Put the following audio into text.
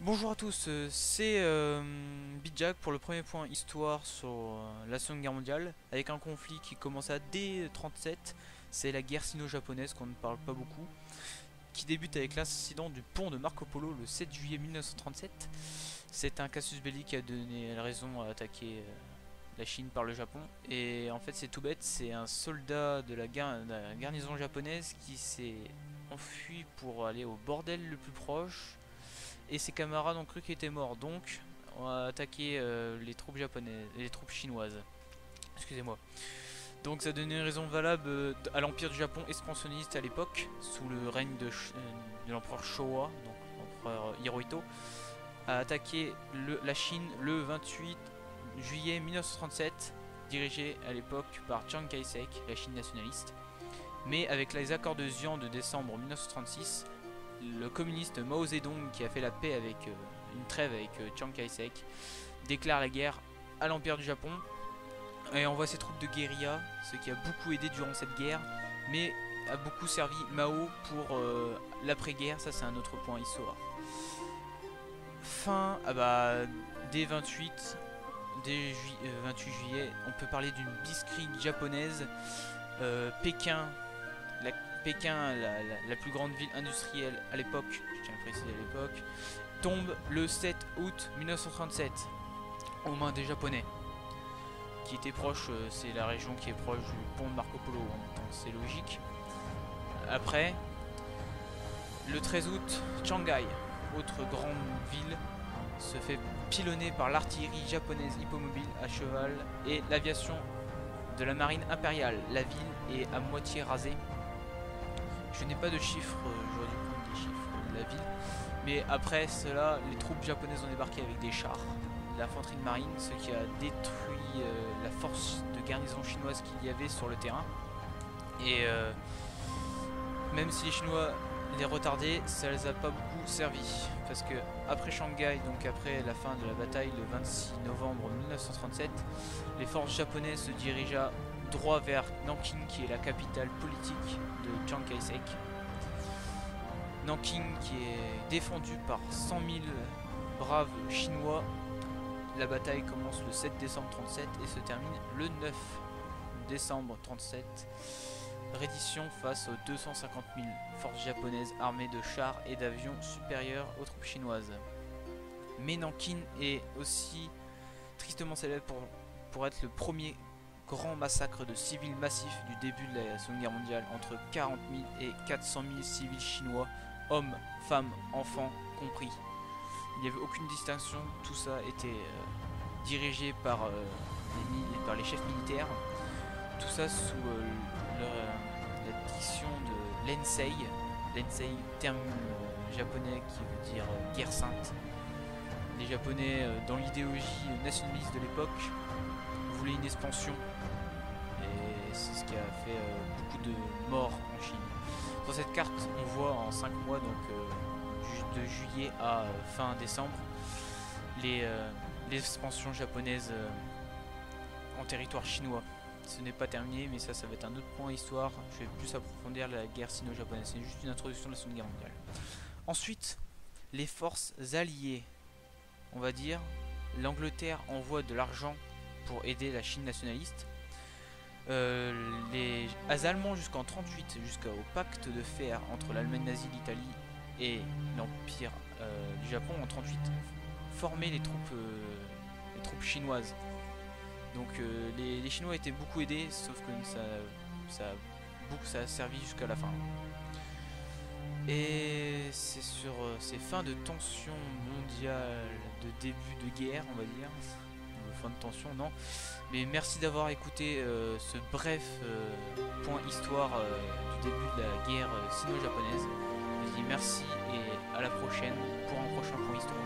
Bonjour à tous, c'est Bidjack pour le premier point histoire sur la Seconde Guerre mondiale, avec un conflit qui commença dès 37, c'est la guerre sino-japonaise qu'on ne parle pas beaucoup, qui débute avec l'incident du pont de Marco Polo le 7 juillet 1937. C'est un casus belli qui a donné raison à attaquer la Chine par le Japon, et en fait c'est tout bête, c'est un soldat de la garnison japonaise qui s'est enfui pour aller au bordel le plus proche, et ses camarades ont cru qu'il était mort, donc on a attaqué les troupes japonaises, les troupes chinoises. Excusez-moi. Donc ça donnait une raison valable à l'empire du Japon expansionniste à l'époque, sous le règne de l'empereur Showa, donc l'empereur Hirohito, a attaqué la Chine le 28 juillet 1937, dirigé à l'époque par Chiang Kai-shek, la Chine nationaliste. Mais avec les accords de Xi'an de décembre 1936, le communiste Mao Zedong, qui a fait la paix avec une trêve avec Chiang Kai-shek, déclare la guerre à l'Empire du Japon et envoie ses troupes de guérilla, ce qui a beaucoup aidé durant cette guerre, mais a beaucoup servi Mao pour l'après-guerre. Ça c'est un autre point histoire. Fin, dès 28 juillet, on peut parler d'une blitzkrieg japonaise. Pékin, la plus grande ville industrielle à l'époque, je tiens à préciser à l'époque, tombe le 7 août 1937 aux mains des Japonais, qui étaient proches, c'est la région qui est proche du pont de Marco Polo, donc c'est logique. Après, le 13 août, Shanghai, autre grande ville, se fait pilonner par l'artillerie japonaise hippomobile à cheval et l'aviation de la marine impériale. La ville est à moitié rasée. Je n'ai pas de chiffres, j'aurais dû prendre des chiffres de la ville. Mais après cela, les troupes japonaises ont débarqué avec des chars, de l'infanterie de marine, ce qui a détruit la force de garnison chinoise qu'il y avait sur le terrain. Et même si les Chinois les retardaient, ça les a pas beaucoup servi. Parce que après Shanghai, donc après la fin de la bataille le 26 novembre 1937, les forces japonaises se dirigea droit vers Nanking, qui est la capitale politique de Chiang Kai-shek. Nanking qui est défendue par 100 000 braves chinois. La bataille commence le 7 décembre 37 et se termine le 9 décembre 37. Reddition face aux 250 000 forces japonaises armées de chars et d'avions supérieurs aux troupes chinoises. Mais Nanking est aussi tristement célèbre pour être le premier grand massacre de civils massif du début de la Seconde Guerre mondiale, entre 40 000 et 400 000 civils chinois, hommes, femmes, enfants compris. Il n'y avait aucune distinction, tout ça était dirigé par les chefs militaires, tout ça sous la diction de l'Ensei. L'Ensei, terme japonais qui veut dire guerre sainte. Les Japonais, dans l'idéologie nationaliste de l'époque, voulaient une expansion. Et c'est ce qui a fait beaucoup de morts en Chine. Sur cette carte, on voit en 5 mois, donc de juillet à fin décembre, l'expansion japonaise en territoire chinois. Ce n'est pas terminé, mais ça va être un autre point histoire. Je vais plus approfondir la guerre sino-japonaise. C'est juste une introduction de la Seconde Guerre mondiale. Ensuite, les forces alliées, on va dire, l'Angleterre envoie de l'argent pour aider la Chine nationaliste. Les Allemands jusqu'en 38, jusqu'au pacte de fer entre l'Allemagne nazie, l'Italie et l'Empire du Japon en 38, formaient les troupes chinoises. Donc les Chinois étaient beaucoup aidés, sauf que ça a servi jusqu'à la fin. Et c'est sur ces fins de tension mondiale, de début de guerre, on va dire, fin de tension, non. Mais merci d'avoir écouté ce bref point histoire du début de la guerre sino-japonaise. Je dis merci et à la prochaine pour un prochain point histoire.